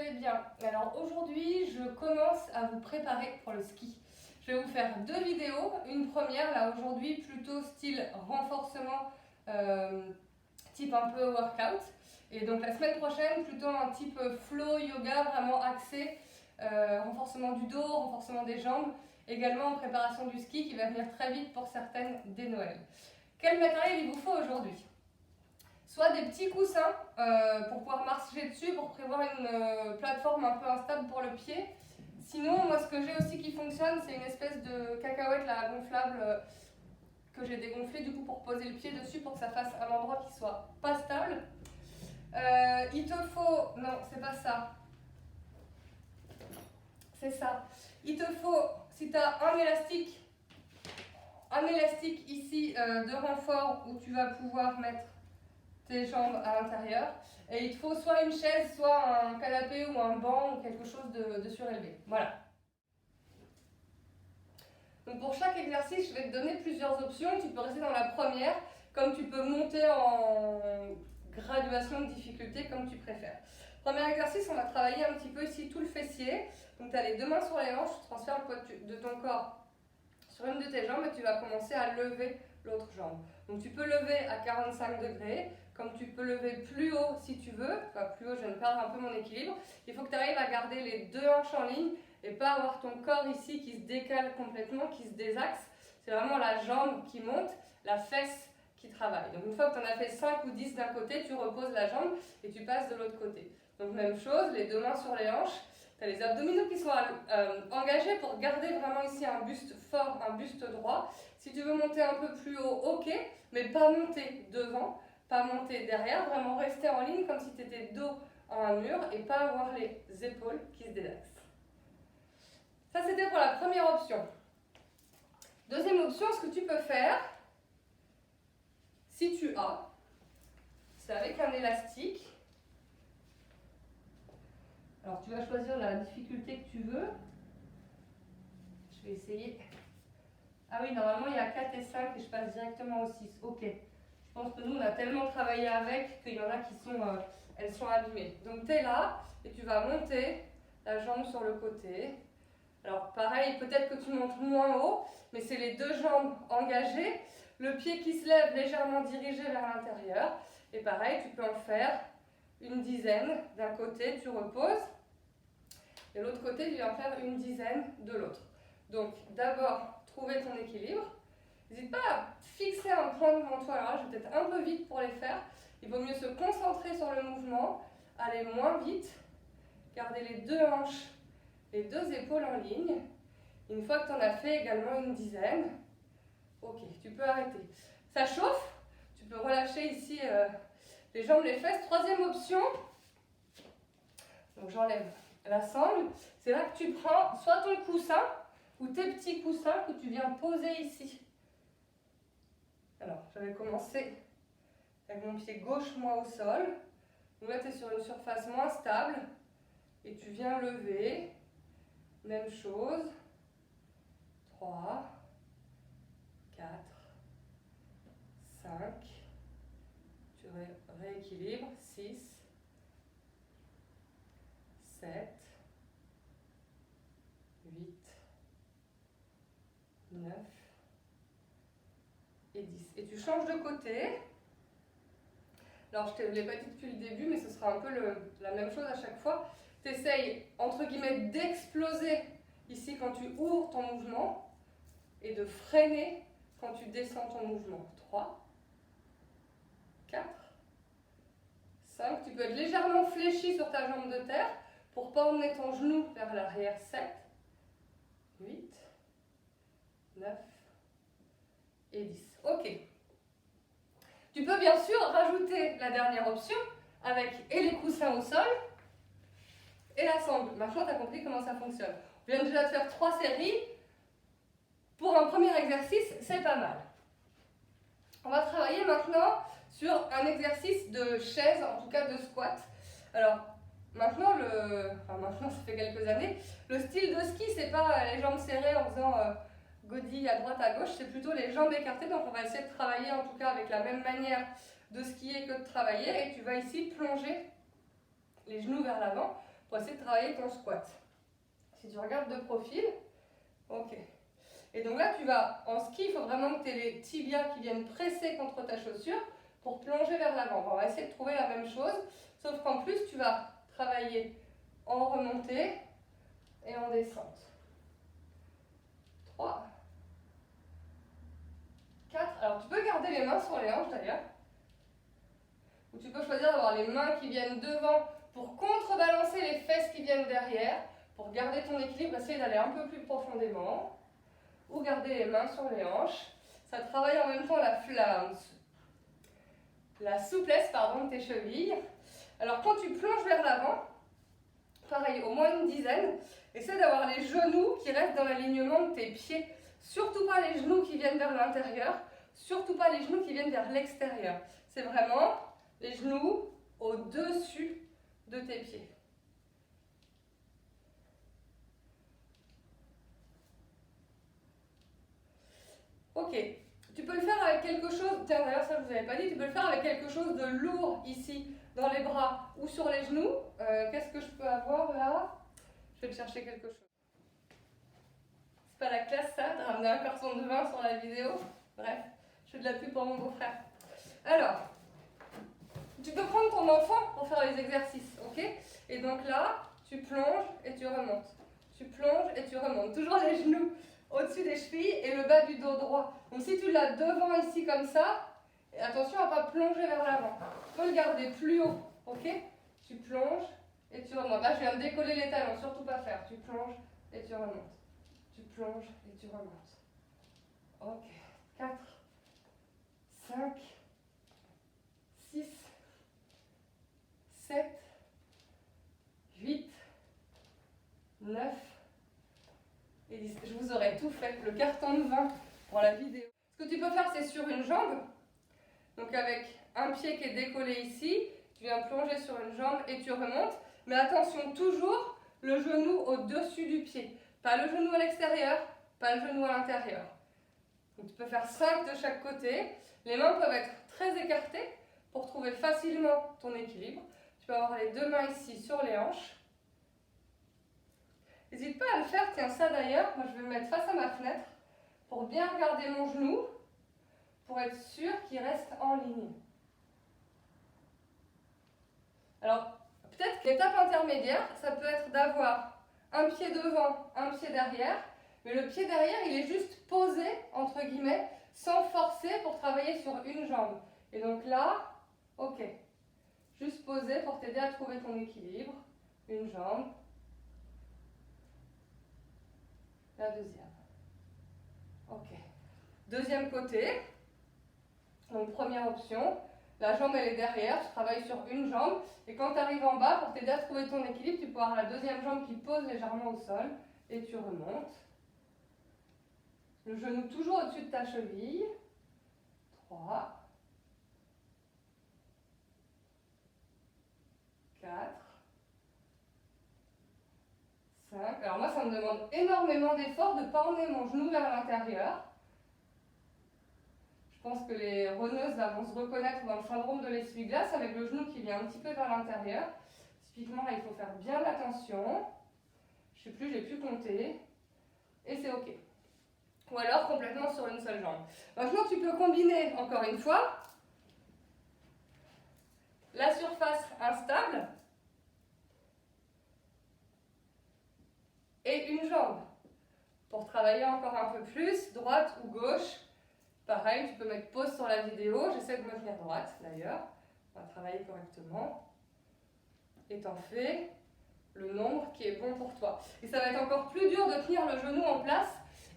allez bien. Alors aujourd'hui, je commence à vous préparer pour le ski. Je vais vous faire deux vidéos. Une première, là aujourd'hui, plutôt style renforcement, type un peu workout. Et donc la semaine prochaine, plutôt un type flow yoga, vraiment axé, renforcement du dos, renforcement des jambes. Également en préparation du ski qui va venir très vite pour certaines dès Noël. Quel matériel il vous faut aujourd'hui ? Soit des petits coussins pour pouvoir marcher dessus, pour prévoir une plateforme un peu instable pour le pied. Sinon, moi ce que j'ai aussi qui fonctionne, c'est une espèce de cacahuète là, gonflable que j'ai dégonflé du coup pour poser le pied dessus pour que ça fasse un endroit qui soit pas stable. Il te faut, non c'est pas ça, c'est ça. Il te faut, si tu as un élastique ici de renfort où tu vas pouvoir mettre tes jambes à l'intérieur. Et il te faut soit une chaise, soit un canapé ou un banc ou quelque chose de surélevé. Voilà. Donc pour chaque exercice, je vais te donner plusieurs options. Tu peux rester dans la première, comme tu peux monter en graduation de difficulté, comme tu préfères. Premier exercice, on va travailler un petit peu ici tout le fessier. Donc tu as les deux mains sur les hanches, tu transfères le poids de ton corps sur une de tes jambes et tu vas commencer à lever l'autre jambe. Donc tu peux lever à 45 degrés, comme tu peux lever plus haut si tu veux. Enfin, plus haut, je viens de perdre un peu mon équilibre. Il faut que tu arrives à garder les deux hanches en ligne et pas avoir ton corps ici qui se décale complètement, qui se désaxe. C'est vraiment la jambe qui monte, la fesse qui travaille. Donc une fois que tu en as fait 5 ou 10 d'un côté, tu reposes la jambe et tu passes de l'autre côté. Donc même chose, les deux mains sur les hanches. Tu as les abdominaux qui sont engagés pour garder vraiment ici un buste fort, un buste droit. Si tu veux monter un peu plus haut, ok, mais pas monter devant, pas monter derrière, vraiment rester en ligne comme si tu étais dos à un mur et pas avoir les épaules qui se délaxent. Ça c'était pour la première option. Deuxième option, ce que tu peux faire, si tu as, c'est avec un élastique. Alors tu vas choisir la difficulté que tu veux. Je vais essayer. Ah oui, normalement il y a 4 et 5 et je passe directement au 6. Ok. Je pense que nous on a tellement travaillé avec qu'il y en a qui sont, elles sont abîmées. Donc tu es là et tu vas monter la jambe sur le côté. Alors pareil, peut-être que tu montes moins haut, mais c'est les deux jambes engagées, le pied qui se lève légèrement dirigé vers l'intérieur. Et pareil, tu peux en faire une dizaine d'un côté, tu reposes. Et l'autre côté, tu vas en faire une dizaine de l'autre. Donc d'abord, trouver ton équilibre. N'hésite pas à fixer un point devant toi. Alors là, je vais peut-être un peu vite pour les faire. Il vaut mieux se concentrer sur le mouvement, aller moins vite, garder les deux hanches, les deux épaules en ligne. Une fois que tu en as fait également une dizaine, ok, tu peux arrêter. Ça chauffe, tu peux relâcher ici les jambes, les fesses. Troisième option, donc j'enlève la sangle, c'est là que tu prends soit ton coussin ou tes petits coussins que tu viens poser ici. Alors, j'avais commencé avec mon pied gauche, moi au sol. Donc là, tu es sur une surface moins stable et tu viens lever. Même chose. 3, 4, 5. Tu rééquilibres. 6, 7, 8, 9 et 10. Et tu changes de côté. Alors, je ne te l'ai pas dit depuis le début, mais ce sera un peu la même chose à chaque fois. Tu essayes, entre guillemets, d'exploser ici quand tu ouvres ton mouvement et de freiner quand tu descends ton mouvement. 3, 4, 5. Tu peux être légèrement fléchi sur ta jambe de terre pour ne pas emmener ton genou vers l'arrière. 7, 8, 9 et 10. Ok. Tu peux bien sûr rajouter la dernière option avec et les coussins au sol et la sangle. Maintenant, tu as compris comment ça fonctionne. On vient déjà de faire 3 séries. Pour un premier exercice, c'est pas mal. On va travailler maintenant sur un exercice de chaise, en tout cas de squat. Alors, maintenant, ça fait quelques années, le style de ski, c'est pas les jambes serrées en faisant godille à droite, à gauche, c'est plutôt les jambes écartées. Donc, on va essayer de travailler en tout cas avec la même manière de skier que de travailler. Et tu vas ici plonger les genoux vers l'avant pour essayer de travailler ton squat. Si tu regardes de profil, ok. Et donc là, tu vas, en ski, il faut vraiment que tu aies les tibias qui viennent presser contre ta chaussure pour plonger vers l'avant. On va essayer de trouver la même chose, sauf qu'en plus, tu vas travailler en remontée et en descente. 3, 4. Alors, tu peux garder les mains sur les hanches d'ailleurs. Ou tu peux choisir d'avoir les mains qui viennent devant pour contrebalancer les fesses qui viennent derrière, pour garder ton équilibre, essayer d'aller un peu plus profondément. Ou garder les mains sur les hanches. Ça travaille en même temps la souplesse de tes chevilles. Alors quand tu plonges vers l'avant, pareil, au moins une dizaine, essaie d'avoir les genoux qui restent dans l'alignement de tes pieds. Surtout pas les genoux qui viennent vers l'intérieur, surtout pas les genoux qui viennent vers l'extérieur. C'est vraiment les genoux au-dessus de tes pieds. Ok, tu peux le faire avec quelque chose, tiens d'ailleurs ça je ne vous avais pas dit, tu peux le faire avec quelque chose de lourd ici, dans les bras ou sur les genoux. Qu'est-ce que je peux avoir là? Je vais te chercher quelque chose. C'est pas la classe ça, de ramener un carton de vin sur la vidéo. Bref, je fais de la pub pour mon beau-frère. Alors, tu peux prendre ton enfant pour faire les exercices, ok? Et donc là, tu plonges et tu remontes. Tu plonges et tu remontes. Toujours les genoux au-dessus des chevilles et le bas du dos droit. Donc si tu l'as devant ici comme ça, et attention à ne pas plonger vers l'avant. Tu peux le garder plus haut, ok? Tu plonges et tu remontes. Là, je viens de décoller les talons, surtout pas faire. Tu plonges et tu remontes. Tu plonges et tu remontes. Ok. 4, 5, 6, 7, 8, 9 et 10. Je vous aurais tout fait, le carton de vin pour la vidéo. Ce que tu peux faire, c'est sur une jambe. Donc avec un pied qui est décollé ici, tu viens plonger sur une jambe et tu remontes. Mais attention, toujours le genou au-dessus du pied. Pas le genou à l'extérieur, pas le genou à l'intérieur. Donc tu peux faire 5 de chaque côté. Les mains peuvent être très écartées pour trouver facilement ton équilibre. Tu peux avoir les deux mains ici sur les hanches. N'hésite pas à le faire, tiens ça d'ailleurs, moi je vais me mettre face à ma fenêtre pour bien regarder mon genou, pour être sûr qu'il reste en ligne. Alors, peut-être que l'étape intermédiaire, ça peut être d'avoir un pied devant, un pied derrière, mais le pied derrière, il est juste posé, entre guillemets, sans forcer pour travailler sur une jambe. Et donc là, ok, juste posé pour t'aider à trouver ton équilibre, une jambe, la deuxième. Ok. Deuxième côté. Donc première option, la jambe elle est derrière, tu travailles sur une jambe. Et quand tu arrives en bas, pour t'aider à trouver ton équilibre, tu peux avoir la deuxième jambe qui pose légèrement au sol. Et tu remontes. Le genou toujours au-dessus de ta cheville. 3. 4. 5. Alors moi ça me demande énormément d'efforts de ne pas emmener mon genou vers l'intérieur. Je pense que les reneuses là, vont se reconnaître dans le syndrome de l'essuie-glace avec le genou qui vient un petit peu vers l'intérieur. Typiquement là il faut faire bien attention. Je sais plus, j'ai plus compté. Et c'est ok. Ou alors complètement sur une seule jambe. Maintenant tu peux combiner encore une fois la surface instable et une jambe. Pour travailler encore un peu plus, droite ou gauche. Pareil, tu peux mettre pause sur la vidéo. J'essaie de me tenir droite d'ailleurs. On va travailler correctement. Et t'en fais le nombre qui est bon pour toi. Et ça va être encore plus dur de tenir le genou en place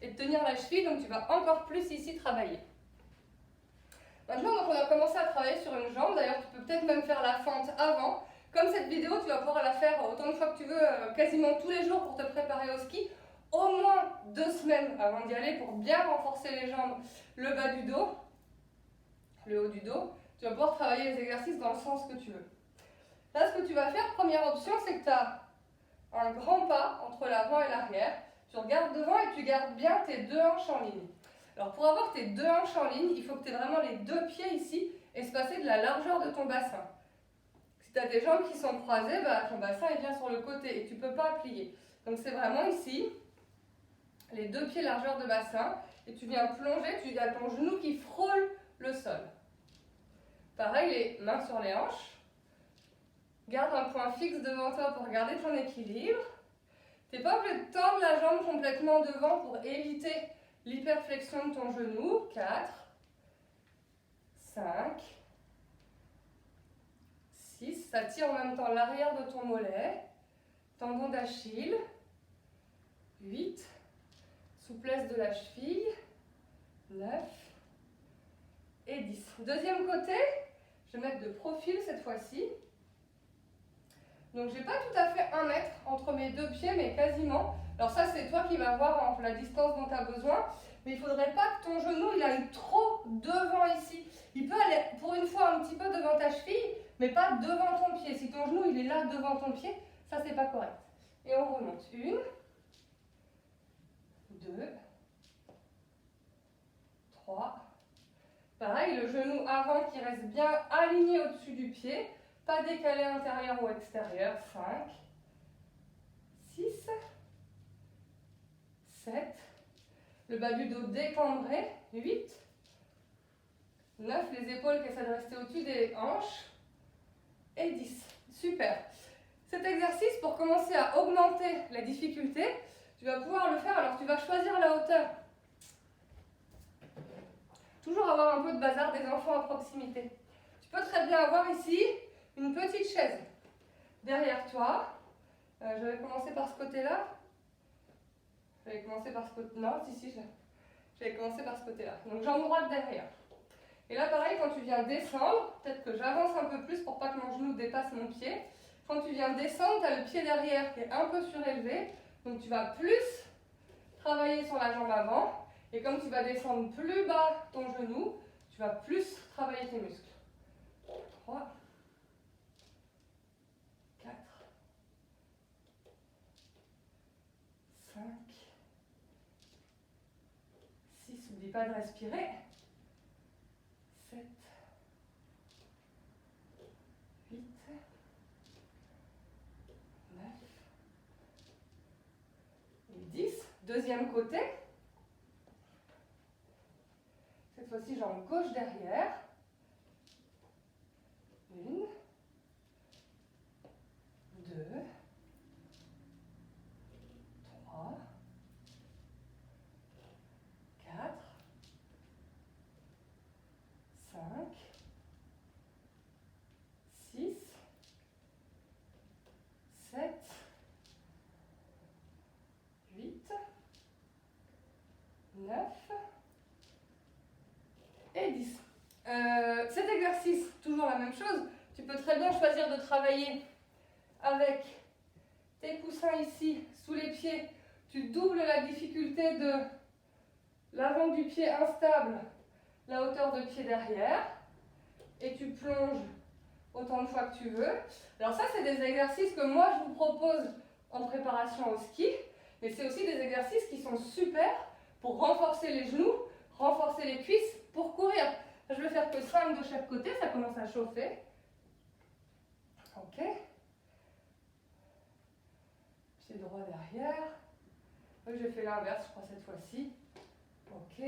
et de tenir la cheville. Donc tu vas encore plus ici travailler. Maintenant, donc, on a commencé à travailler sur une jambe. D'ailleurs, tu peux peut-être même faire la fente avant. Comme cette vidéo, tu vas pouvoir la faire autant de fois que tu veux, quasiment tous les jours pour te préparer au ski. Au moins 2 semaines avant d'y aller pour bien renforcer les jambes, le bas du dos, le haut du dos. Tu vas pouvoir travailler les exercices dans le sens que tu veux. Là, ce que tu vas faire, première option, c'est que tu as un grand pas entre l'avant et l'arrière. Tu regardes devant et tu gardes bien tes 2 hanches en ligne. Alors pour avoir tes 2 hanches en ligne, il faut que tu aies vraiment les 2 pieds ici espacés de la largeur de ton bassin. Si tu as tes jambes qui sont croisées, bah, ton bassin il vient sur le côté et tu ne peux pas plier. Donc c'est vraiment ici, les 2 pieds largeur de bassin, et tu viens plonger, tu as ton genou qui frôle le sol. Pareil, les mains sur les hanches. Garde un point fixe devant toi pour garder ton équilibre. Tu n'es pas obligé de tendre la jambe complètement devant pour éviter l'hyperflexion de ton genou. 4, 5, 6. Ça tire en même temps l'arrière de ton mollet. Tendon d'Achille. 8. Souplesse de la cheville. 9 et 10. Deuxième côté, je vais mettre de profil cette fois-ci. Donc, je n'ai pas tout à fait 1 mètre entre mes 2 pieds, mais quasiment. Alors ça, c'est toi qui vas voir la distance dont tu as besoin. Mais il ne faudrait pas que ton genou il aille trop devant ici. Il peut aller pour une fois un petit peu devant ta cheville, mais pas devant ton pied. Si ton genou il est là devant ton pied, ça c'est pas correct. Et on remonte. 1, 2, 3. Pareil, le genou avant qui reste bien aligné au-dessus du pied. Pas décalé intérieur ou extérieur. 5, 6, 7. Le bas du dos décambré. 8, 9. Les épaules qui essaient de rester au-dessus des hanches. Et 10. Super. Cet exercice, pour commencer à augmenter la difficulté, tu vas pouvoir le faire. Alors, tu vas choisir la hauteur. Toujours avoir un peu de bazar des enfants à proximité. Tu peux très bien avoir ici une petite chaise derrière toi. Je vais commencer par ce côté-là. Je vais commencer par ce côté. Non, si, je vais commencer par ce côté-là. Donc, jambe droite derrière. Et là, pareil, quand tu viens descendre, peut-être que j'avance un peu plus pour pas que mon genou dépasse mon pied. Quand tu viens descendre, tu as le pied derrière qui est un peu surélevé. Donc, tu vas plus travailler sur la jambe avant. Et comme tu vas descendre plus bas ton genou, tu vas plus travailler tes muscles. 3, 4, 5, 6. N'oublie pas de respirer. 7, 8, 9 et 10. Deuxième côté. Cette fois-ci, jambe gauche derrière. 1, 2, 3, 4, 5, 6, 7, 8, 9 et 10. Cet exercice, toujours la même chose, tu peux très bien choisir de travailler avec tes coussins ici, sous les pieds. Tu doubles la difficulté de l'avant du pied instable, la hauteur de pied derrière, et tu plonges autant de fois que tu veux. Alors ça, c'est des exercices que moi, je vous propose en préparation au ski, mais c'est aussi des exercices qui sont super pour renforcer les genoux, renforcer les cuisses pour courir. Je vais faire que 5 de chaque côté, ça commence à chauffer. Ok. Pied droit derrière. Oui, j'ai fait l'inverse, je crois, cette fois-ci. Ok.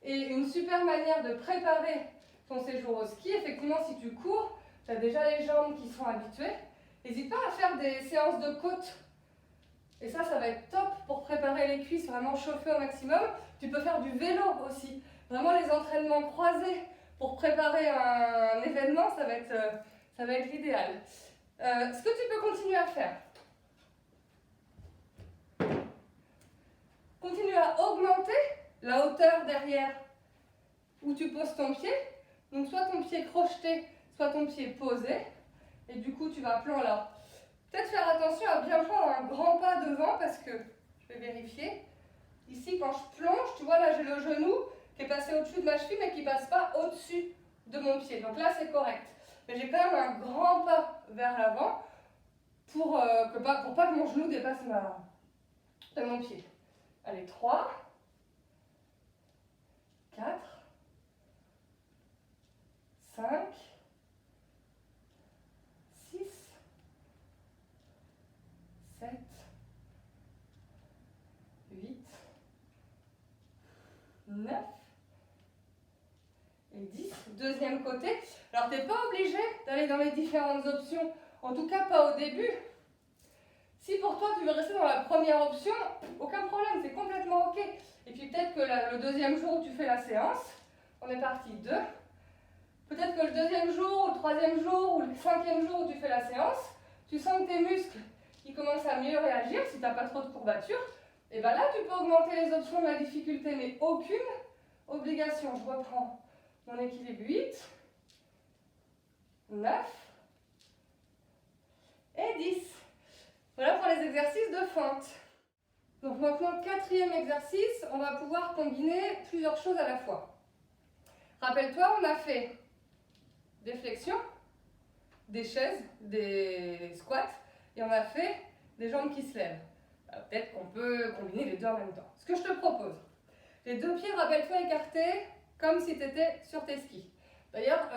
Et une super manière de préparer ton séjour au ski, effectivement, si tu cours, tu as déjà les jambes qui sont habituées. N'hésite pas à faire des séances de côte. Et ça va être top pour préparer les cuisses, vraiment chauffer au maximum. Tu peux faire du vélo aussi. Vraiment les entraînements croisés pour préparer un événement, ça va être l'idéal. Ce que tu peux continuer à faire, continue à augmenter la hauteur derrière où tu poses ton pied. Donc soit ton pied crocheté, soit ton pied posé. Et du coup, tu vas plan là. Peut-être faire attention à bien prendre un grand pas devant parce que, je vais vérifier, ici quand je plonge, tu vois là j'ai le genou qui est passé au-dessus de ma cheville mais qui ne passe pas au-dessus de mon pied. Donc là c'est correct. Mais j'ai quand même un grand pas vers l'avant pour pas que mon genou dépasse mon pied. Allez, 3, 4, 5, 9 et 10. Deuxième côté. Alors, tu n'es pas obligé d'aller dans les différentes options, en tout cas pas au début. Si pour toi, tu veux rester dans la première option, aucun problème, c'est complètement OK. Et puis peut-être que le deuxième jour où tu fais la séance, on est parti 2. Peut-être que le deuxième jour, ou le troisième jour, ou le cinquième jour où tu fais la séance, tu sens que tes muscles ils commencent à mieux réagir si tu n'as pas trop de courbatures. Et bien là, tu peux augmenter les options de la difficulté, mais aucune obligation. Je reprends mon équilibre 8, 9 et 10. Voilà pour les exercices de fente. Donc maintenant, quatrième exercice, on va pouvoir combiner plusieurs choses à la fois. Rappelle-toi, on a fait des flexions, des chaises, des squats, et on a fait des jambes qui se lèvent. Peut-être qu'on peut combiner les deux en même temps. Ce que je te propose, les deux pieds, rappelle-toi, écartés comme si tu étais sur tes skis. D'ailleurs,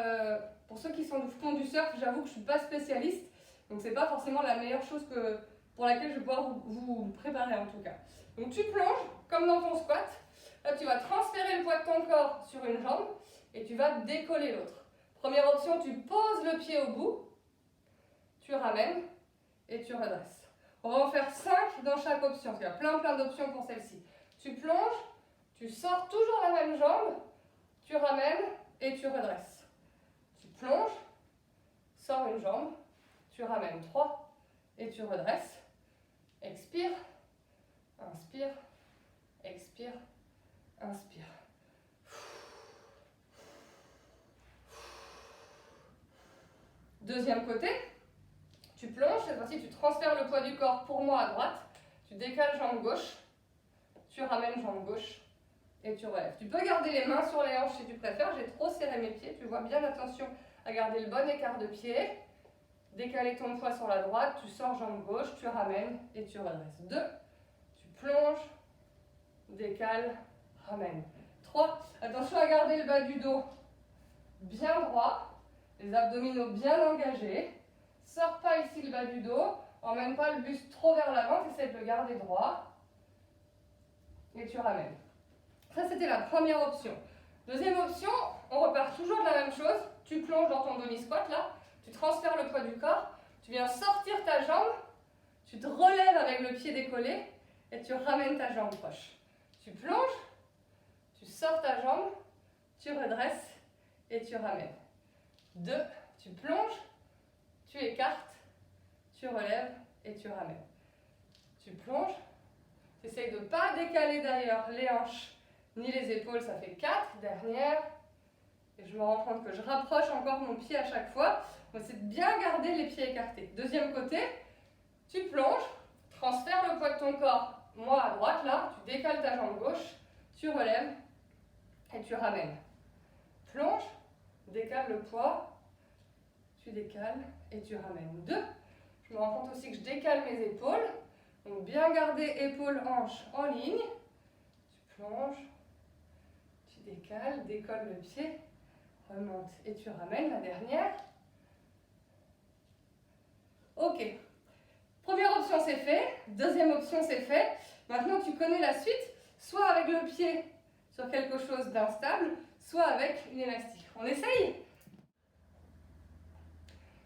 pour ceux qui font du surf, j'avoue que je ne suis pas spécialiste, donc ce n'est pas forcément la meilleure chose pour laquelle je vais pouvoir vous préparer en tout cas. Donc tu plonges comme dans ton squat. Là, tu vas transférer le poids de ton corps sur une jambe et tu vas décoller l'autre. Première option, tu poses le pied au bout, tu ramènes et tu redresses. On va en faire 5 dans chaque option, parce qu'il y a plein d'options pour celle-ci. Tu plonges, tu sors toujours la même jambe, tu ramènes et tu redresses. Tu plonges, sors une jambe, tu ramènes 3 et tu redresses. Expire, inspire, expire, inspire. Deuxième côté, tu plonges, cette fois-ci tu transfères le poids du corps pour moi à droite, tu décales jambe gauche, tu ramènes jambe gauche et tu relèves. Tu peux garder les mains sur les hanches si tu préfères, j'ai trop serré mes pieds, tu vois bien, attention à garder le bon écart de pied. Décaler ton poids sur la droite, tu sors jambe gauche, tu ramènes et tu redresses. 2, tu plonges, décales, ramènes. 3, attention à garder le bas du dos bien droit, les abdominaux bien engagés. Sors pas ici le bas du dos, emmène pas le buste trop vers l'avant, tu essaies de le garder droit et tu ramènes. Ça c'était la première option. Deuxième option, on repart toujours de la même chose, tu plonges dans ton demi-squat là, tu transfères le poids du corps, tu viens sortir ta jambe, tu te relèves avec le pied décollé et tu ramènes ta jambe proche. Tu plonges, tu sors ta jambe, tu redresses et tu ramènes. 2, tu plonges, tu écartes, tu relèves et tu ramènes. Tu plonges, tu essayes de ne pas décaler d'ailleurs les hanches ni les épaules, ça fait 4, dernière. Et je me rends compte que je rapproche encore mon pied à chaque fois. Donc c'est de bien garder les pieds écartés. Deuxième côté, tu plonges, transfères le poids de ton corps, moi à droite là, tu décales ta jambe gauche, tu relèves et tu ramènes. Plonge, décale le poids, tu décales et tu ramènes. 2, je me rends compte aussi que je décale mes épaules. Donc bien garder épaules, hanches en ligne. Tu plonges, tu décales, décolles le pied, remonte et tu ramènes la dernière. Ok. Première option c'est fait, deuxième option c'est fait. Maintenant tu connais la suite, soit avec le pied sur quelque chose d'instable, soit avec une élastique. On essaye?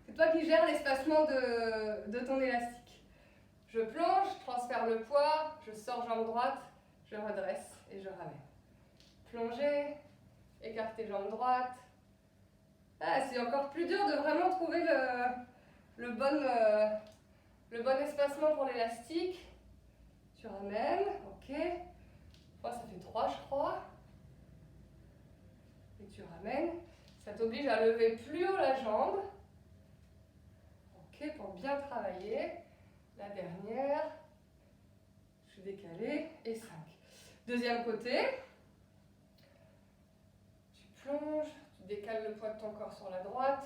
C'est toi qui gères l'espacement de ton élastique. Je plonge, je transfère le poids, je sors jambe droite, je redresse et je ramène. Plonger, écarter jambe droite. Ah, c'est encore plus dur de vraiment trouver le bon espacement pour l'élastique. Tu ramènes, ok. Ça fait 3 je crois. Et tu ramènes. Ça t'oblige à lever plus haut la jambe. Ok, pour bien travailler. La dernière. Je suis décalée. Et 5. Deuxième côté. Tu plonges. Tu décales le poids de ton corps sur la droite.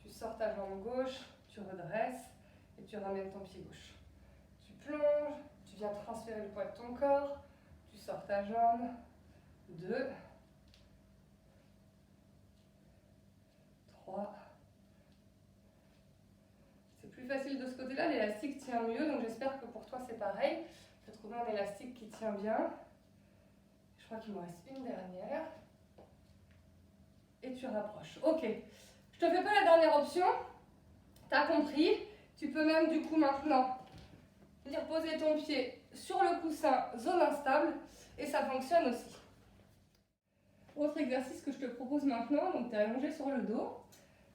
Tu sors ta jambe gauche. Tu redresses. Et tu ramènes ton pied gauche. Tu plonges. Tu viens transférer le poids de ton corps. Tu sors ta jambe. 2. 3. C'est plus facile de ce côté-là, l'élastique tient mieux, donc j'espère que pour toi c'est pareil. Tu as trouvé un élastique qui tient bien. Je crois qu'il me reste une dernière. Et tu rapproches. Ok. Je te fais pas la dernière option. Tu as compris. Tu peux même du coup maintenant venir poser ton pied sur le coussin, zone instable, et ça fonctionne aussi. Autre exercice que je te propose maintenant, donc tu es allongé sur le dos,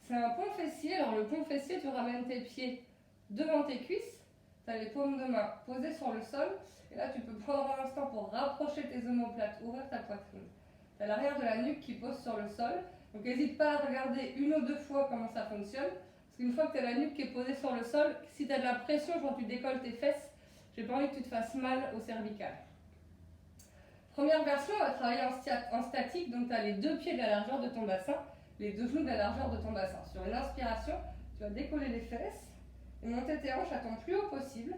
c'est un pont fessier. Alors le pont fessier, tu ramènes tes pieds devant tes cuisses, tu as les paumes de main posées sur le sol, et là tu peux prendre un instant pour rapprocher tes omoplates, ouvrir ta poitrine. Tu as l'arrière de la nuque qui pose sur le sol, donc n'hésite pas à regarder une ou deux fois comment ça fonctionne, parce qu'une fois que tu as la nuque qui est posée sur le sol, si tu as de la pression quand tu décolles tes fesses, j'ai pas envie que tu te fasses mal au cervical. Première version, on va travailler en statique, donc tu as les deux pieds de la largeur de ton bassin, les deux genoux de la largeur de ton bassin. Sur une inspiration, tu vas décoller les fesses et monter tes hanches à ton plus haut possible.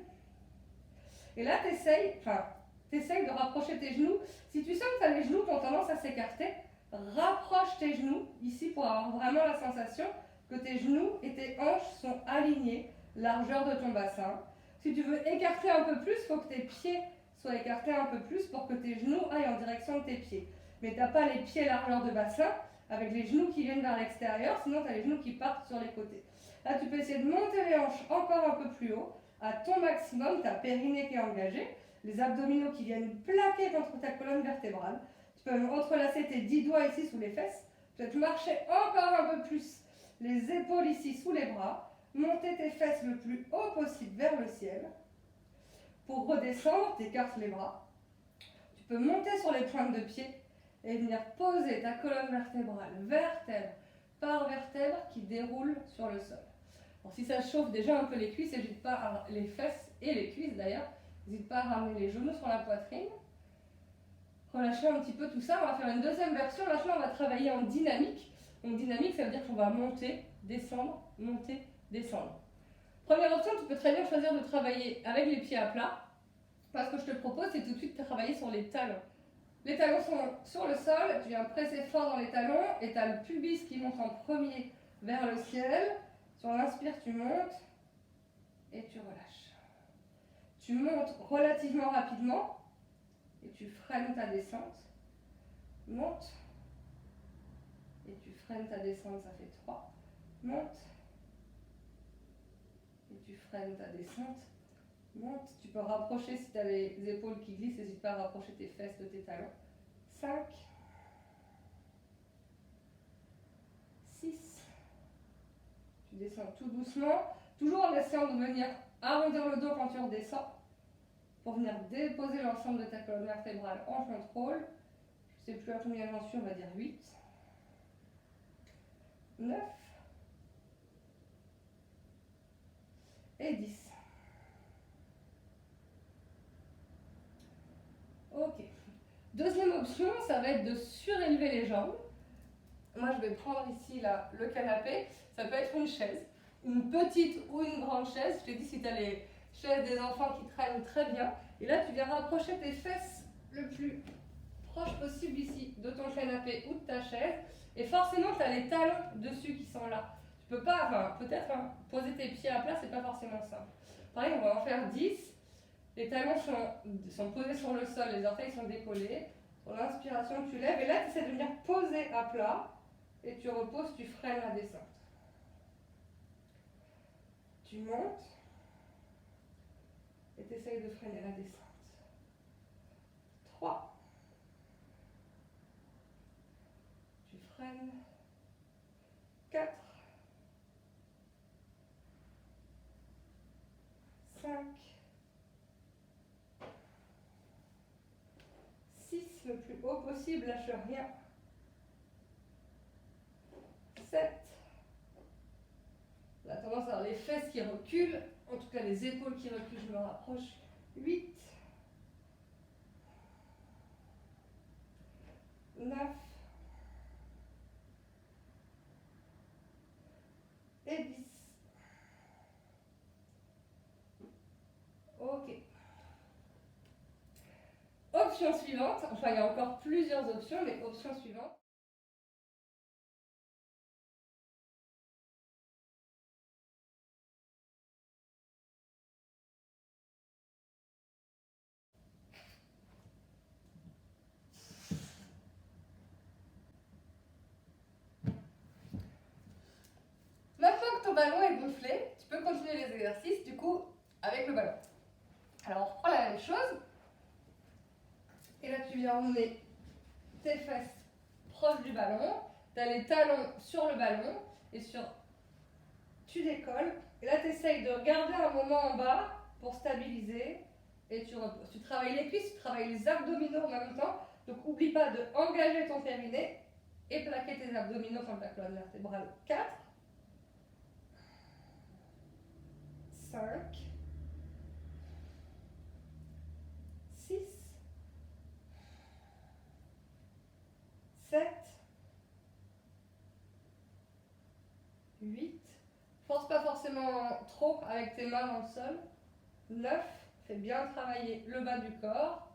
Et là, tu essayes de rapprocher tes genoux. Si tu sens que tu as les genoux qui ont tendance à s'écarter, rapproche tes genoux ici pour avoir vraiment la sensation que tes genoux et tes hanches sont alignés, largeur de ton bassin. Si tu veux écarter un peu plus, il faut que tes pieds soient écartés un peu plus pour que tes genoux aillent en direction de tes pieds. Mais tu n'as pas les pieds largeur de bassin avec les genoux qui viennent vers l'extérieur, sinon tu as les genoux qui partent sur les côtés. Là, tu peux essayer de monter les hanches encore un peu plus haut, à ton maximum, ta périnée qui est engagée, les abdominaux qui viennent plaquer contre ta colonne vertébrale. Tu peux entrelacer tes 10 doigts ici sous les fesses, peut-être marcher encore un peu plus, les épaules ici sous les bras, monter tes fesses le plus haut possible vers le ciel. Pour redescendre, tu écartes les bras. Tu peux monter sur les pointes de pied et venir poser ta colonne vertébrale, vertèbre par vertèbre, qui déroule sur le sol. Alors, si ça chauffe déjà un peu les cuisses, n'hésite pas à, les fesses et les cuisses d'ailleurs, n'hésite pas à ramener les genoux sur la poitrine. Relâchez un petit peu tout ça. On va faire une deuxième version. Maintenant, on va travailler en dynamique. Donc dynamique, ça veut dire qu'on va monter, descendre, descendre. Première option, tu peux très bien choisir de travailler avec les pieds à plat. Parce que je te propose, c'est tout de suite de travailler sur les talons. Les talons sont sur le sol, tu viens presser fort dans les talons et tu as le pubis qui monte en premier vers le ciel. Sur l'inspire, tu montes et tu relâches. Tu montes relativement rapidement et tu freines ta descente. Monte et tu freines ta descente, ça fait 3. Monte et tu freines ta descente. Monte, tu peux rapprocher si tu as les épaules qui glissent, n'hésite pas à rapprocher tes fesses de tes talons. 5, 6, tu descends tout doucement, toujours en essayant de venir arrondir le dos quand tu redescends, pour venir déposer l'ensemble de ta colonne vertébrale en contrôle. Je ne sais plus à combien j'en suis, on va dire 8, 9 et 10. Ok. Deuxième option, ça va être de surélever les jambes. Moi, je vais prendre ici là, le canapé. Ça peut être une chaise, une petite ou une grande chaise. Je t'ai dit, si tu as les chaises des enfants qui traînent très bien. Et là, tu viens rapprocher tes fesses le plus proche possible ici de ton canapé ou de ta chaise. Et forcément, tu as les talons dessus qui sont là. Tu peux pas, peut-être poser tes pieds à plat, c'est pas forcément simple. Pareil, on va en faire 10. Les talons sont posés sur le sol, les orteils sont décollés. Sur l'inspiration, tu lèves et là, tu essaies de venir poser à plat et tu reposes, tu freines la descente. Tu montes et tu essaies de freiner la descente. 3. Tu freines. 4. 5. 6, le plus haut possible, lâche rien. 7. On a tendance à avoir les fesses qui reculent, en tout cas les épaules qui reculent, je me rapproche. 8. 9. Et 10. Ok. Option suivante, enfin il y a encore plusieurs options, mais option suivante. ballon est gonflé, tu peux continuer les exercices du coup avec le ballon. Alors on reprend la même chose. Et là tu viens emmener tes fesses proches du ballon. Tu as les talons sur le ballon et tu décolles. Et là tu essayes de garder un moment en bas pour stabiliser et tu reposes. Tu travailles les cuisses, tu travailles les abdominaux en même temps. Donc n'oublie pas de engager ton périnée et plaquer tes abdominaux contre la colonne vertébrale. 4, 5, 6, 7, 8. Force pas forcément trop avec tes mains dans le sol. 9. Fais bien travailler le bas du corps.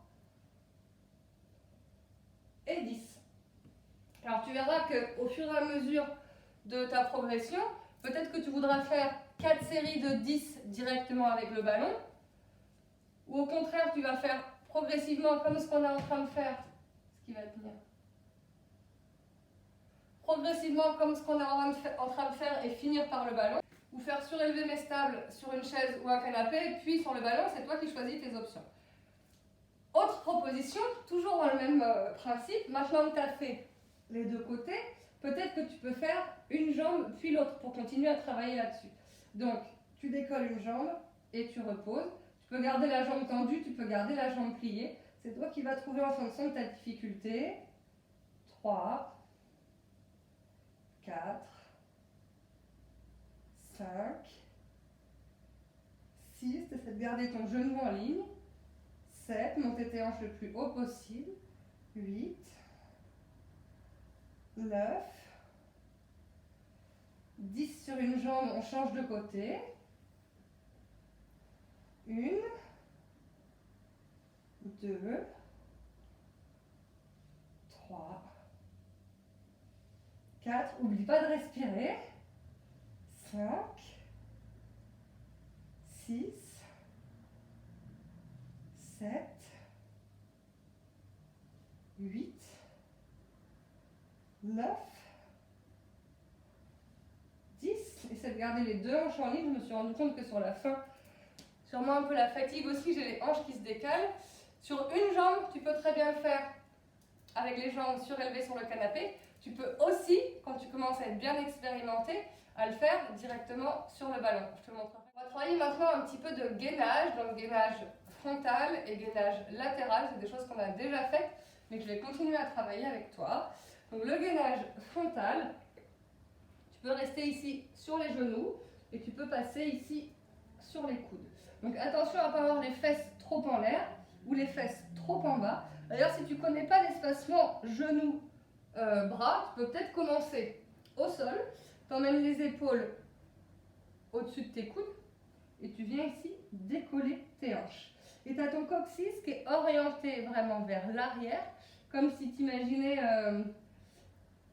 Et 10. Alors tu verras qu'au fur et à mesure de ta progression, peut-être que tu voudras faire 4 séries de 10 directement avec le ballon. Ou au contraire, tu vas faire progressivement comme ce qu'on est en train de faire. Ce qui va tenir. Progressivement comme ce qu'on est en train de faire et finir par le ballon. Ou faire surélevé mais stable sur une chaise ou un canapé, puis sur le ballon, c'est toi qui choisis tes options. Autre proposition, toujours dans le même principe, maintenant que tu as fait les deux côtés, peut-être que tu peux faire une jambe puis l'autre pour continuer à travailler là-dessus. Donc, tu décolles une jambe et tu reposes. Tu peux garder la jambe tendue, tu peux garder la jambe pliée. C'est toi qui vas trouver en fonction de ta difficulté. 3, 4, 5, 6, tu essaies de garder ton genou en ligne. 7, monter tes hanches le plus haut possible. 8, 9, 10 sur une jambe, on change de côté. 1, 2, 3, 4, oublie pas de respirer. 5, 6, 7, 8, 9, 10. Essaie de garder les deux hanches en ligne. Je me suis rendu compte que sur la fin, sûrement un peu la fatigue aussi, j'ai les hanches qui se décalent. Sur une jambe, tu peux très bien le faire avec les jambes surélevées sur le canapé. Tu peux aussi, quand tu commences à être bien expérimenté, à le faire directement sur le ballon. Je te montrerai. On va travailler maintenant un petit peu de gainage, donc gainage frontal et gainage latéral. C'est des choses qu'on a déjà faites, mais que je vais continuer à travailler avec toi. Donc le gainage frontal, tu peux rester ici sur les genoux et tu peux passer ici sur les coudes. Donc attention à ne pas avoir les fesses trop en l'air ou les fesses trop en bas. D'ailleurs, si tu ne connais pas l'espacement genoux-bras, tu peux peut-être commencer au sol. Tu emmènes les épaules au-dessus de tes coudes et tu viens ici décoller tes hanches. Et tu as ton coccyx qui est orienté vraiment vers l'arrière, comme si tu imaginais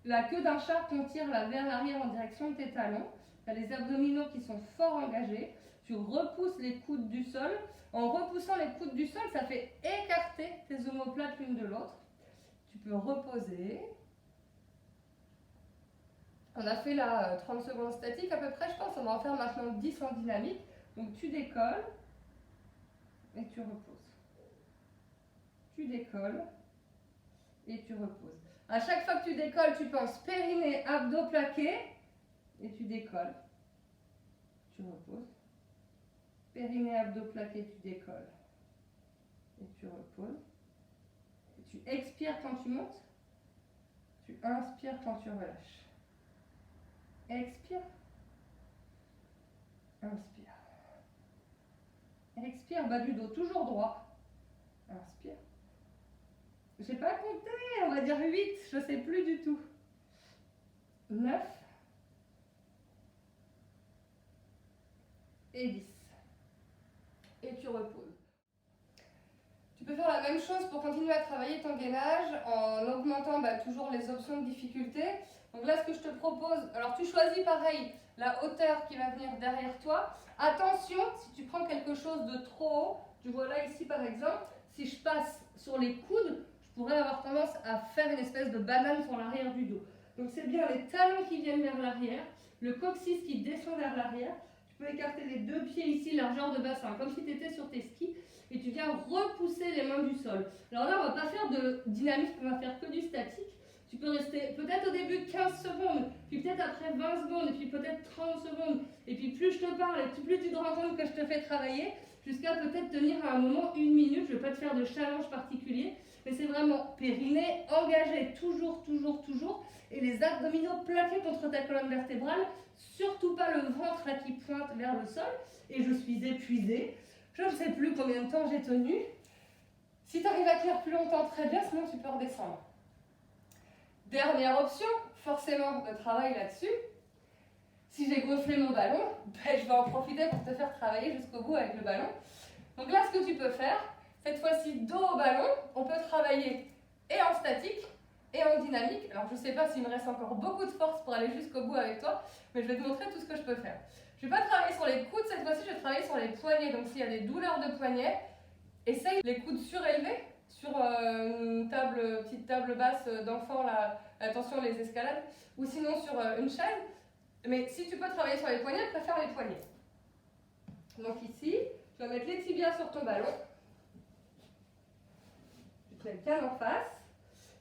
la queue d'un chat qu'on tire là vers l'arrière en direction de tes talons. Tu as les abdominaux qui sont fort engagés. Tu repousses les coudes du sol. En repoussant les coudes du sol, ça fait écarter tes omoplates l'une de l'autre. Tu peux reposer. On a fait là 30 secondes statiques à peu près, je pense. On va en faire maintenant 10 en dynamique. Donc tu décolles et tu reposes. Tu décolles et tu reposes. À chaque fois que tu décolles, tu penses périnée, abdos plaqués et tu décolles. Tu reposes. Périnée, abdos plaqués, tu décolles et tu reposes. Et tu expires quand tu montes. Tu inspires quand tu relâches. Expire. Inspire. Expire, bas du dos, toujours droit. Inspire. Je n'ai pas compté, on va dire 8, je ne sais plus du tout. 9 et 10. Et tu reposes. Tu peux faire la même chose pour continuer à travailler ton gainage en augmentant toujours les options de difficulté. Donc là, ce que je te propose, alors tu choisis pareil la hauteur qui va venir derrière toi. Attention, si tu prends quelque chose de trop haut, tu vois là ici par exemple, si je passe sur les coudes, je pourrais avoir tendance à faire une espèce de banane sur l'arrière du dos. Donc c'est bien les talons qui viennent vers l'arrière, le coccyx qui descend vers l'arrière. Tu peux écarter les deux pieds ici, largeur de bassin, comme si tu étais sur tes skis. Et tu viens repousser les mains du sol. Alors là, on ne va pas faire de dynamique, on va faire que du statique. Tu peux rester peut-être au début de 15 secondes, puis peut-être après 20 secondes, et puis peut-être 30 secondes. Et puis plus je te parle, et plus tu te rends compte que je te fais travailler, jusqu'à peut-être tenir à un moment 1 minute. Je ne vais pas te faire de challenge particulier, mais c'est vraiment périnée, engagé, toujours, toujours, toujours. Et les abdominaux plaqués contre ta colonne vertébrale, surtout pas le ventre là qui pointe vers le sol. Et je suis épuisée. Je ne sais plus combien de temps j'ai tenu. Si tu arrives à tenir plus longtemps, très bien, sinon tu peux redescendre. Dernière option, forcément de travail là-dessus. Si j'ai gonflé mon ballon, je vais en profiter pour te faire travailler jusqu'au bout avec le ballon. Donc là, ce que tu peux faire, cette fois-ci dos au ballon, on peut travailler et en statique et en dynamique. Alors je ne sais pas s'il me reste encore beaucoup de force pour aller jusqu'au bout avec toi, mais je vais te montrer tout ce que je peux faire. Je ne vais pas travailler sur les coudes, cette fois-ci je vais travailler sur les poignets. Donc s'il y a des douleurs de poignets, essaye les coudes surélevés sur une petite table basse d'enfant, attention les escalades, ou sinon sur une chaise. Mais si tu peux travailler sur les poignets, préfère les poignets. Donc ici, tu vas mettre les tibias sur ton ballon. Tu te mets bien en face.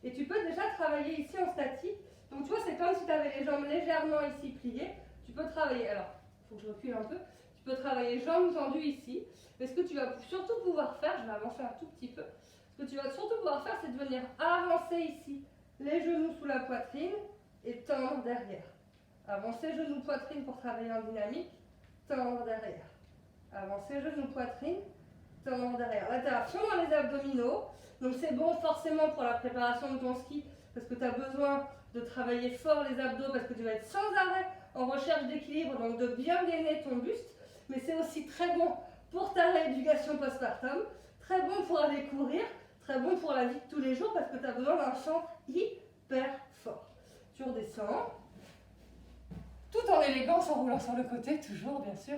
Et tu peux déjà travailler ici en statique. Donc tu vois, c'est comme si tu avais les jambes légèrement ici pliées. Tu peux travailler, alors, il faut que je recule un peu. Tu peux travailler jambes tendues ici. Mais ce que tu vas surtout pouvoir faire, je vais avancer un tout petit peu. Ce que tu vas surtout pouvoir faire, c'est de venir avancer ici, les genoux sous la poitrine et tendre derrière. Avancer genoux poitrine pour travailler en dynamique, tendre derrière. Avancer genoux poitrine, tendre derrière. Là, tu as à fond dans les abdominaux. Donc c'est bon forcément pour la préparation de ton ski parce que tu as besoin de travailler fort les abdos parce que tu vas être sans arrêt en recherche d'équilibre, donc de bien gainer ton buste. Mais c'est aussi très bon pour ta rééducation postpartum, très bon pour aller courir, très bon pour la vie de tous les jours parce que tu as besoin d'un centre hyper fort. Tu redescends, tout en élégance, en roulant sur le côté, toujours bien sûr.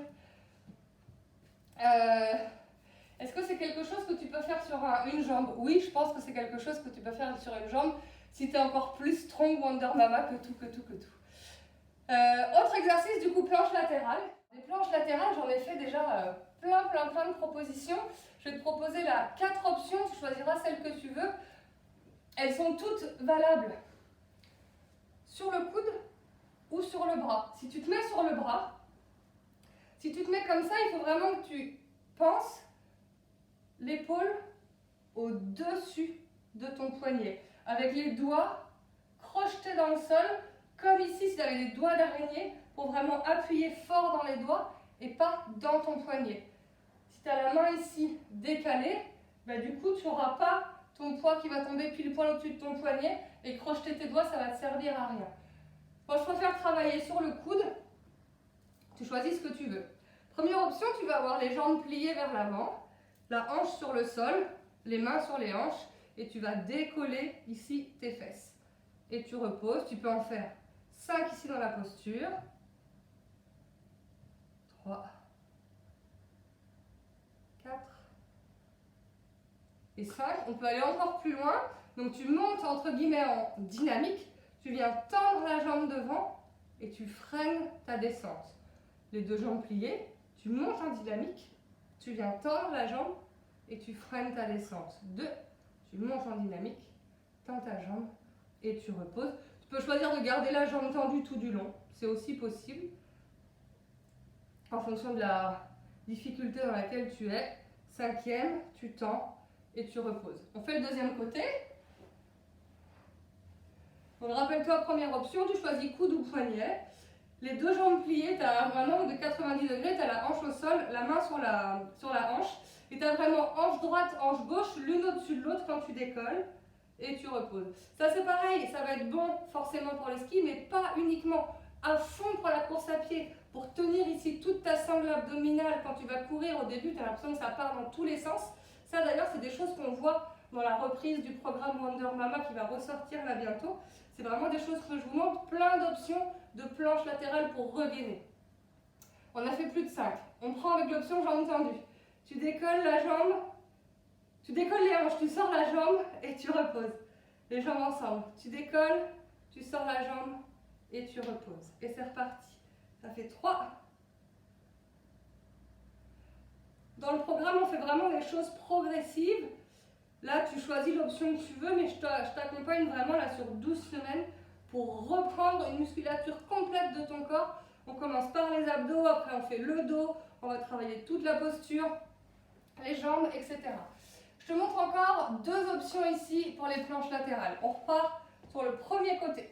Est-ce que c'est quelque chose que tu peux faire sur une jambe? Oui, je pense que c'est quelque chose que tu peux faire sur une jambe si tu es encore plus strong Wonder Mama que tout. Autre exercice, du coup, planche latérale. Les planches latérales, j'en ai fait déjà plein de propositions. Je vais te proposer là 4 options, tu choisiras celle que tu veux. Elles sont toutes valables sur le coude ou sur le bras. Si tu te mets sur le bras, si tu te mets comme ça, il faut vraiment que tu penses l'épaule au-dessus de ton poignet, avec les doigts crochetés dans le sol, comme ici si tu avais des doigts d'araignée, pour vraiment appuyer fort dans les doigts et pas dans ton poignet. Si tu as la main ici décalée, du coup tu n'auras pas ton poids qui va tomber pile poil au-dessus de ton poignet et crocheter tes doigts, ça va te servir à rien. Moi je préfère travailler sur le coude, tu choisis ce que tu veux. Première option, tu vas avoir les jambes pliées vers l'avant, la hanche sur le sol, les mains sur les hanches et tu vas décoller ici tes fesses. Et tu reposes, tu peux en faire 5 ici dans la posture. 3, 4 et 5. On peut aller encore plus loin. Donc tu montes entre guillemets en dynamique. Tu viens tendre la jambe devant et tu freines ta descente. Les deux jambes pliées, tu montes en dynamique. Tu viens tendre la jambe et tu freines ta descente. 2, tu montes en dynamique, tends ta jambe et tu reposes. Tu peux choisir de garder la jambe tendue tout du long, c'est aussi possible. En fonction de la difficulté dans laquelle tu es. 5e, tu tends et tu reposes. On fait le deuxième côté. Donc rappelle-toi, première option, tu choisis coude ou poignet. Les deux jambes pliées, tu as un angle de 90 degrés, tu as la hanche au sol, la main sur la hanche. Et tu as vraiment hanche droite, hanche gauche, l'une au-dessus de l'autre quand tu décolles. Et tu reposes. Ça c'est pareil, ça va être bon forcément pour le ski, mais pas uniquement. À fond pour la course à pied, pour tenir ici toute ta sangle abdominale. Quand tu vas courir au début, tu as l'impression que ça part dans tous les sens. Ça d'ailleurs, c'est des choses qu'on voit dans la reprise du programme Wonder Mama qui va ressortir là bientôt. C'est vraiment des choses que je vous montre, plein d'options de planches latérales pour regainer. On a fait plus de 5. On prend avec l'option jambe tendue. Tu décolles la jambe, tu décolles les hanches, tu sors la jambe et tu reposes. Les jambes ensemble. Tu décolles, tu sors la jambe et tu reposes. Et c'est reparti. Ça fait 3. Dans le programme, on fait vraiment les choses progressives. Là, tu choisis l'option que tu veux, mais je t'accompagne vraiment là sur 12 semaines pour reprendre une musculature complète de ton corps. On commence par les abdos, après on fait le dos, on va travailler toute la posture, les jambes, etc. Je te montre encore 2 options ici pour les planches latérales. On repart sur le premier côté.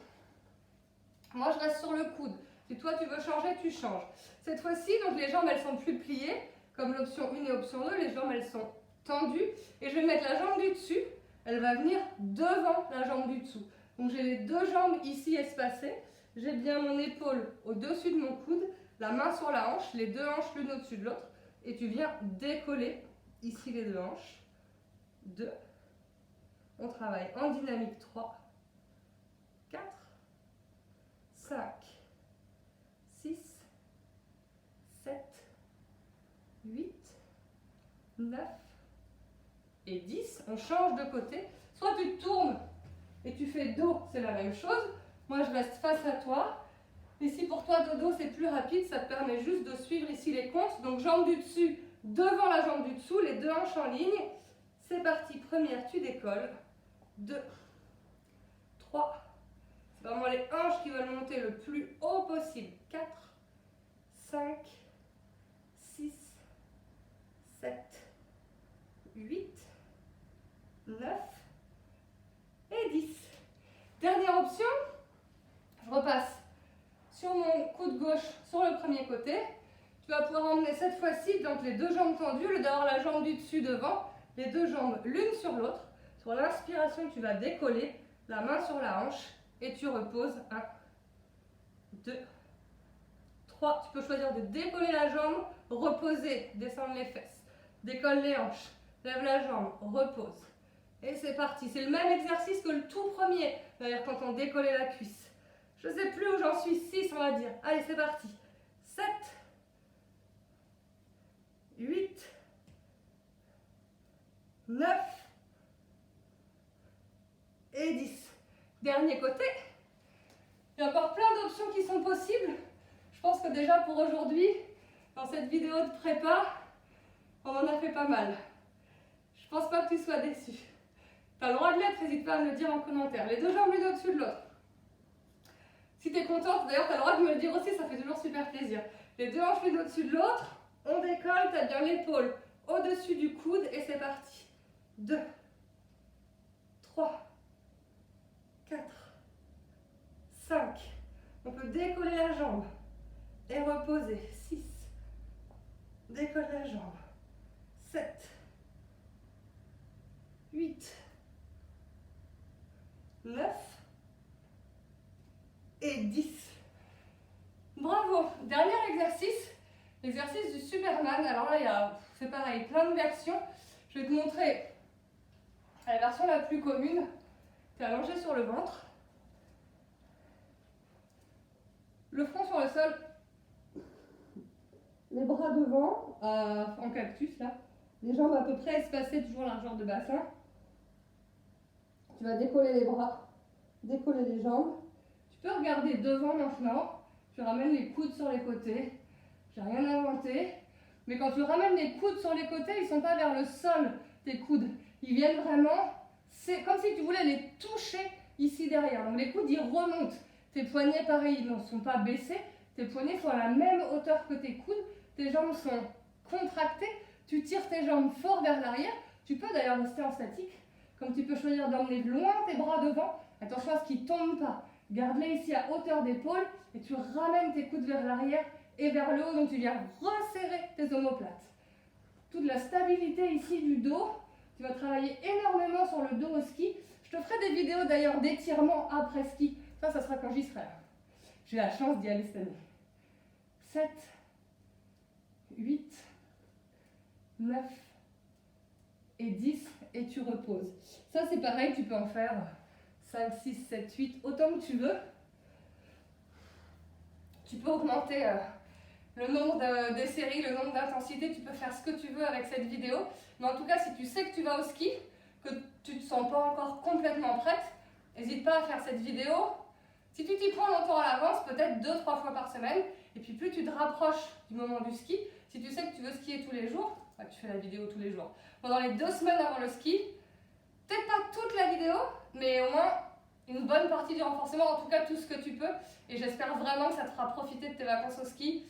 Moi, je reste sur le coude. Si toi, tu veux changer, tu changes. Cette fois-ci, donc les jambes, elles sont plus pliées, comme l'option 1 et option 2. Les jambes, elles sont tendues. Et je vais mettre la jambe du dessus. Elle va venir devant la jambe du dessous. Donc, j'ai les 2 jambes ici espacées. J'ai bien mon épaule au-dessus de mon coude, la main sur la hanche, les 2 hanches l'une au-dessus de l'autre. Et tu viens décoller ici les 2 hanches. 2. On travaille en dynamique 3, 4, 5, 6, 7, 8, 9 et 10. On change de côté. Soit tu te tournes et tu fais dos, c'est la même chose. Moi, je reste face à toi. Et si pour toi, dodo, c'est plus rapide, ça te permet juste de suivre ici les comptes. Donc, jambe du dessus devant la jambe du dessous, les 2 hanches en ligne. C'est parti. Première, tu décolles. 2, 3. C'est vraiment les hanches qui veulent monter le plus haut possible. 4, 5, 6, 7, 8, 9 et 10. Dernière option, je repasse sur mon coude gauche sur le premier côté. Tu vas pouvoir emmener cette fois-ci donc les 2 jambes tendues, le d'avoir la jambe du dessus devant, les 2 jambes l'une sur l'autre. Sur l'inspiration, tu vas décoller, la main sur la hanche et tu reposes. 1, 2, 3. Tu peux choisir de décoller la jambe, reposer, descendre les fesses. Décolle les hanches, lève la jambe, repose. Et c'est parti. C'est le même exercice que le tout premier, d'ailleurs quand on décollait la cuisse. Je ne sais plus où j'en suis, 6 on va dire. Allez, c'est parti. 7, 8, 9 et 10. Dernier côté. Il y a encore plein d'options qui sont possibles. Je pense que déjà pour aujourd'hui, dans cette vidéo de prépa, on en a fait pas mal. Je pense pas que tu sois déçu. Tu as le droit de l'être, n'hésite pas à me le dire en commentaire. Les 2 jambes l'une au-dessus de l'autre. Si tu es contente, d'ailleurs, tu as le droit de me le dire aussi, ça fait toujours super plaisir. Les 2 hanches l'une au-dessus de l'autre, on décolle, tu as bien l'épaule au-dessus du coude et c'est parti. 2, 3, 4, 5. On peut décoller la jambe et reposer. 6. Décolle la jambe. 7, 8, 9 et 10. Bravo. Dernier exercice, l'exercice du Superman. Alors là, c'est pareil, plein de versions. Je vais te montrer la version la plus commune. Tu es allongé sur le ventre. Le front sur le sol. Les bras devant, en cactus là. Les jambes à peu près espacées, toujours largeur de bassin. Tu vas décoller les bras, décoller les jambes. Tu peux regarder devant maintenant. Tu ramènes les coudes sur les côtés. J'ai rien inventé. Mais quand tu ramènes les coudes sur les côtés, ils ne sont pas vers le sol, tes coudes. Ils viennent vraiment, c'est comme si tu voulais les toucher ici derrière. Donc les coudes, ils remontent. Tes poignets, pareil, ils ne sont pas baissés. Tes poignets sont à la même hauteur que tes coudes. Tes jambes sont contractées. Tu tires tes jambes fort vers l'arrière. Tu peux d'ailleurs rester en statique. Comme tu peux choisir d'emmener loin tes bras devant. Attention à ce qu'ils ne tombent pas. Garde-les ici à hauteur d'épaule. Et tu ramènes tes coudes vers l'arrière et vers le haut. Donc tu viens resserrer tes omoplates. Toute la stabilité ici du dos. Tu vas travailler énormément sur le dos au ski. Je te ferai des vidéos d'ailleurs d'étirement après ski. Ça sera quand j'y serai. J'ai la chance d'y aller cette année. 7, 8, 9 et 10 et tu reposes. Ça c'est pareil, tu peux en faire 5, 6, 7, 8, autant que tu veux. Tu peux augmenter le nombre des séries, le nombre d'intensités, tu peux faire ce que tu veux avec cette vidéo. Mais en tout cas, si tu sais que tu vas au ski, que tu ne te sens pas encore complètement prête, n'hésite pas à faire cette vidéo. Si tu t'y prends longtemps à l'avance, peut-être 2-3 fois par semaine. Et puis plus tu te rapproches du moment du ski, si tu sais que tu veux skier tous les jours, bah, tu fais la vidéo tous les jours. Pendant les 2 semaines avant le ski, peut-être pas toute la vidéo, mais au moins une bonne partie du renforcement, en tout cas tout ce que tu peux. Et j'espère vraiment que ça te fera profiter de tes vacances au ski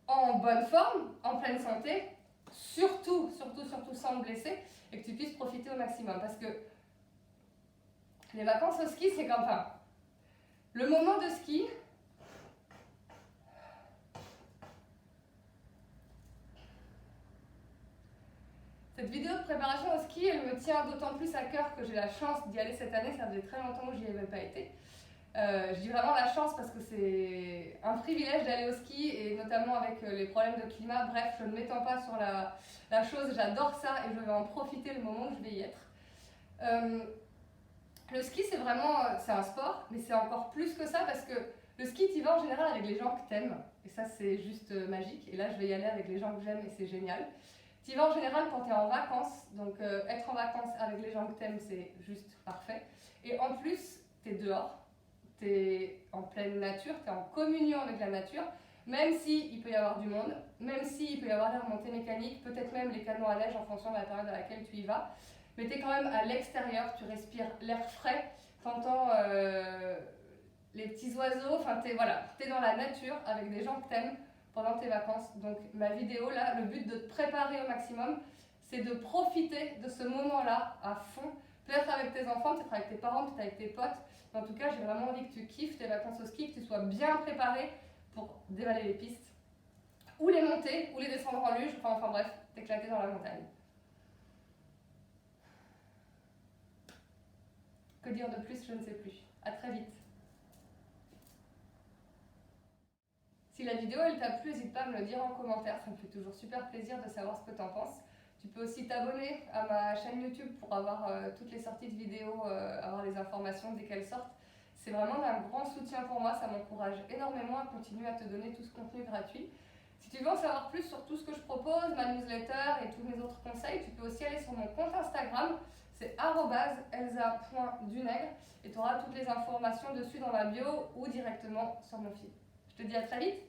en bonne forme, en pleine santé, surtout sans te blesser, et que tu puisses profiter au maximum. Parce que les vacances au ski, c'est comme ça. Le moment de ski, cette vidéo de préparation au ski, elle me tient d'autant plus à cœur que j'ai la chance d'y aller cette année. Ça faisait très longtemps que j'y avais pas été. Je dis vraiment la chance parce que c'est un privilège d'aller au ski, et notamment avec les problèmes de climat. Bref, je ne m'étends pas sur la chose, j'adore ça et je vais en profiter le moment où je vais y être. Le ski, c'est vraiment c'est un sport, mais c'est encore plus que ça parce que le ski, tu y vas en général avec les gens que t'aimes, et ça c'est juste magique. Et là, je vais y aller avec les gens que j'aime et c'est génial. Tu y vas en général quand tu es en vacances, donc être en vacances avec les gens que t'aimes, c'est juste parfait. Et en plus, tu es dehors. Tu es en pleine nature, tu es en communion avec la nature, même s'il peut y avoir du monde, même s'il peut y avoir des remontées mécaniques, peut-être même les canons à neige en fonction de la période à laquelle tu y vas. Mais tu es quand même à l'extérieur, tu respires l'air frais, tu entends les petits oiseaux, enfin tu es dans la nature avec des gens que tu aimes pendant tes vacances. Donc ma vidéo là, le but de te préparer au maximum, c'est de profiter de ce moment-là à fond, peut-être avec tes enfants, peut-être avec tes parents, peut-être avec tes potes. En tout cas, j'ai vraiment envie que tu kiffes tes vacances au ski, que tu sois bien préparé pour dévaler les pistes, ou les monter, ou les descendre en luge, enfin bref, t'éclater dans la montagne. Que dire de plus, je ne sais plus. À très vite. Si la vidéo elle t'a plu, n'hésite pas à me le dire en commentaire, ça me fait toujours super plaisir de savoir ce que tu en penses. Tu peux aussi t'abonner à ma chaîne YouTube pour avoir toutes les sorties de vidéos, avoir les informations dès qu'elles sortent. C'est vraiment d'un grand soutien pour moi, ça m'encourage énormément à continuer à te donner tout ce contenu gratuit. Si tu veux en savoir plus sur tout ce que je propose, ma newsletter et tous mes autres conseils, tu peux aussi aller sur mon compte Instagram, c'est @elsa.dunègre, et tu auras toutes les informations dessus dans ma bio ou directement sur mon fil. Je te dis à très vite.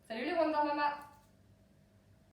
Salut les Wonder Mama!